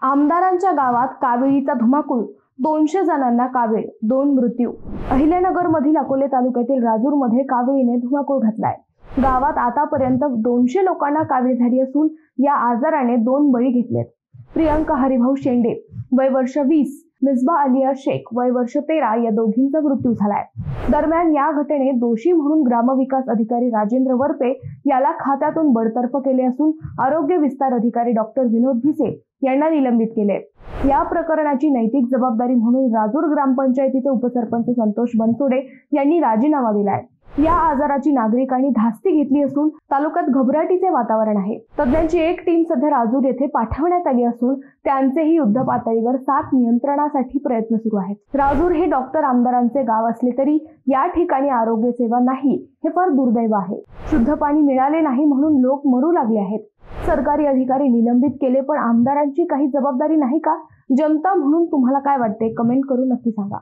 आमदारांच्या गावात काविळीचा धुमाकूळ, 200 जणांना कावीळ, 2 मृत्यू। अहिल्यानगर मधील अकोले तालुक्यातील राजूरमध्ये काविळीने धुमाकूळ घातलाय। गावात आतापर्यंत 200 लोकांना कावीळ झाली असून या आजाराने 2 बळी घेतलेत। प्रियंका हरिभाऊ शेंडे वय वर्ष 20, मिसबा अलिया शेख वय वर्ष 13 या दोघींचा मृत्यू झालाय। दरम्यान या घटनेत दोषी म्हणून ग्रामविकास अधिकारी राजेंद्र वरपे याला खात्यातून बडतर्फ केले असून आरोग्य विस्तार अधिकारी डॉक्टर विनोद भिसे यांना निलंबित केले। या प्रकरणाची नैतिक जबाबदारी म्हणून राजूर ग्रामपंचायतीचे उपसरपंच संतोष बनसोडे यांनी राजीनामा दिलाय। या आजाराची नागरिकांनी धास्ती घेतली असून तालुक्यात घबराटीचे वातावरण आहे। तज्ञांची एक टीम सध्या राजूर येथे पाठवण्यात आली असून त्यांचेही युद्ध पातळीवर साथ नियंत्रणासाठी प्रयत्न सुरू आहेत। राजूर हे डॉक्टर आमदारांचे गाव असले तरी या ठिकाणी आरोग्य सेवा नाही हे फार दुर्दैव आहे। शुद्ध पाणी मिळाले नाही म्हणून लोक मरू लागले आहेत। सरकारी अधिकारी निलंबित केले पण आमदारांची काही जबाबदारी नाही का? जनता म्हणून तुम्हाला काय वाटते? कमेंट करून नक्की सांगा।